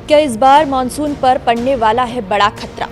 क्या इस बार मानसून पर पड़ने वाला है बड़ा खतरा?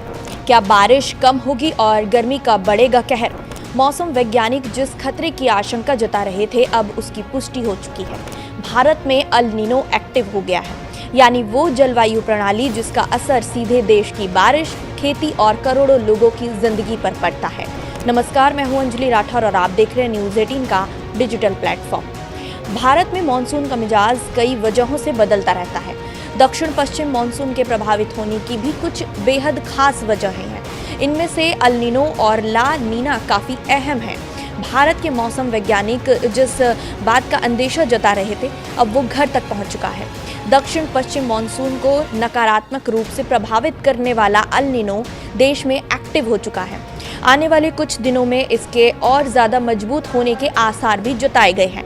क्या बारिश कम होगी और गर्मी का बढ़ेगा कहर? मौसम वैज्ञानिक जिस खतरे की आशंका जता रहे थे, अब उसकी पुष्टि हो चुकी है। भारत में अल नीनो एक्टिव हो गया है, यानी वो जलवायु प्रणाली जिसका असर सीधे देश की बारिश, खेती और करोड़ों लोगों की जिंदगी पर पड़ता है। नमस्कार, मैं हूं अंजलि राठौर और आप देख रहे हैं न्यूज़ 18 का डिजिटल प्लेटफॉर्म। भारत में मानसून का मिजाज कई वजहों से बदलता रहता है। दक्षिण पश्चिम मानसून के प्रभावित होने की भी कुछ बेहद खास वजहें हैं। इनमें से अल नीनो और ला नीना काफ़ी अहम हैं। भारत के मौसम वैज्ञानिक जिस बात का अंदेशा जता रहे थे, अब वो घर तक पहुंच चुका है। दक्षिण पश्चिम मानसून को नकारात्मक रूप से प्रभावित करने वाला अल नीनो देश में एक्टिव हो चुका है। आने वाले कुछ दिनों में इसके और ज़्यादा मजबूत होने के आसार भी जताए गए हैं।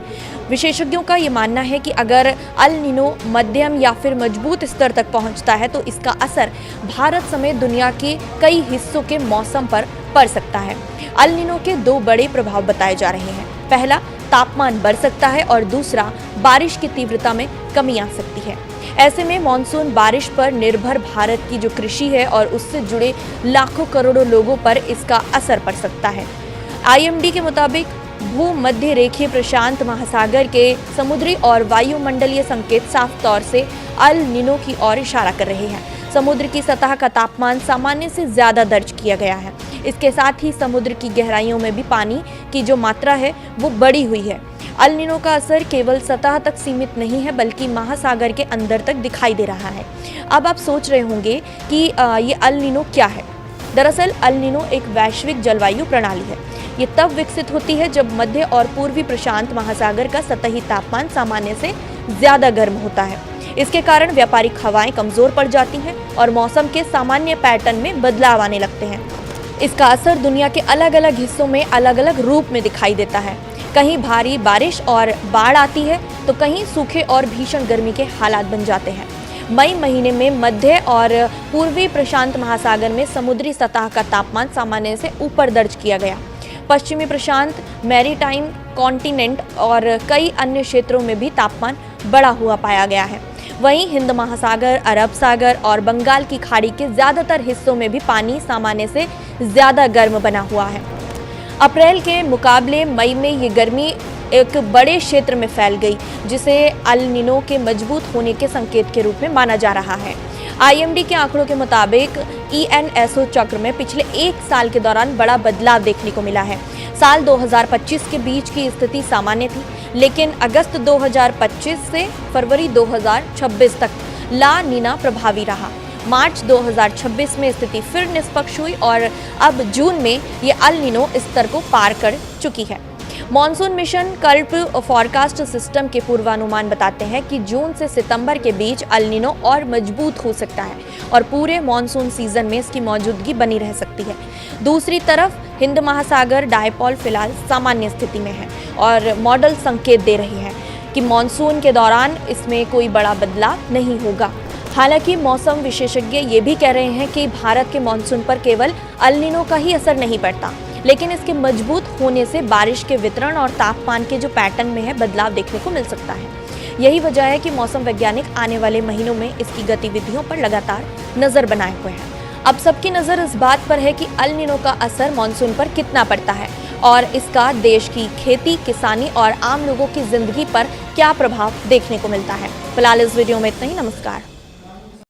विशेषज्ञों का ये मानना है कि अगर अल नीनो मध्यम या फिर मजबूत स्तर तक पहुंचता है तो इसका असर भारत समेत दुनिया के कई हिस्सों के मौसम पर पड़ सकता है। अल नीनो के दो बड़े प्रभाव बताए जा रहे हैं। पहला, तापमान बढ़ सकता है और दूसरा, बारिश की तीव्रता में कमी आ सकती है। ऐसे में मानसून बारिश पर निर्भर भारत की जो कृषि है और उससे जुड़े लाखों करोड़ों लोगों पर इसका असर पड़ सकता है। IMD के मुताबिक भूमध्य रेखीय प्रशांत महासागर के समुद्री और वायुमंडलीय संकेत साफ तौर से अल नीनो की ओर इशारा कर रहे हैं। समुद्र की सतह का तापमान सामान्य से ज्यादा दर्ज किया गया है। इसके साथ ही समुद्र की गहराइयों में भी पानी की जो मात्रा है वो बढ़ी हुई है। अल नीनो का असर केवल सतह तक सीमित नहीं है, बल्कि महासागर के अंदर तक दिखाई दे रहा है। अब आप सोच रहे होंगे कि ये अल नीनो क्या है। दरअसल अल नीनो एक वैश्विक जलवायु प्रणाली है। ये तब विकसित होती है जब मध्य और पूर्वी प्रशांत महासागर का सतही तापमान सामान्य से ज्यादा गर्म होता है। इसके कारण व्यापारिक हवाएं कमजोर पड़ जाती हैं और मौसम के सामान्य पैटर्न में बदलाव आने लगते हैं। इसका असर दुनिया के अलग अलग हिस्सों में अलग अलग रूप में दिखाई देता है। कहीं भारी बारिश और बाढ़ आती है तो कहीं सूखे और भीषण गर्मी के हालात बन जाते हैं। मई महीने में मध्य और पूर्वी प्रशांत महासागर में समुद्री सतह का तापमान सामान्य से ऊपर दर्ज किया गया। पश्चिमी प्रशांत, मैरीटाइम कॉन्टिनेंट और कई अन्य क्षेत्रों में भी तापमान बढ़ा हुआ पाया गया है। वहीं हिंद महासागर, अरब सागर और बंगाल की खाड़ी के ज्यादातर हिस्सों में भी पानी सामान्य से ज्यादा गर्म बना हुआ है। अप्रैल के मुकाबले मई में ये गर्मी एक बड़े क्षेत्र में फैल गई, जिसे अल नीनो के मजबूत होने के संकेत के रूप में माना जा रहा है। IMD के आंकड़ों के मुताबिक ENSO चक्र में पिछले एक साल के दौरान बड़ा बदलाव देखने को मिला है। साल 2025 के बीच की स्थिति सामान्य थी, लेकिन अगस्त 2025 से फरवरी 2026 तक ला नीना प्रभावी रहा। मार्च 2026 में स्थिति फिर निष्पक्ष हुई और अब जून में ये अल नीनो स्तर को पार कर चुकी है। मॉनसून मिशन कल्प फॉरकास्ट सिस्टम के पूर्वानुमान बताते हैं कि जून से सितंबर के बीच अल नीनो और मजबूत हो सकता है और पूरे मॉनसून सीजन में इसकी मौजूदगी बनी रह सकती है। दूसरी तरफ हिंद महासागर डायपोल फिलहाल सामान्य स्थिति में है और मॉडल संकेत दे रहे हैं कि मॉनसून के दौरान इसमें कोई बड़ा बदलाव नहीं होगा। हालांकि मौसम विशेषज्ञ ये भी कह रहे हैं कि भारत के मॉनसून पर केवल अल नीनो का ही असर नहीं पड़ता, लेकिन इसके मजबूत होने से बारिश के वितरण और तापमान के जो पैटर्न में है बदलाव देखने को मिल सकता है। यही वजह है कि मौसम वैज्ञानिक आने वाले महीनों में इसकी गतिविधियों पर लगातार नजर बनाए हुए हैं। अब सबकी नजर इस बात पर है कि अल नीनो का असर मॉनसून पर कितना पड़ता है और इसका देश की खेती, किसानी और आम लोगों की जिंदगी पर क्या प्रभाव देखने को मिलता है। फिलहाल इस वीडियो में इतना ही। नमस्कार।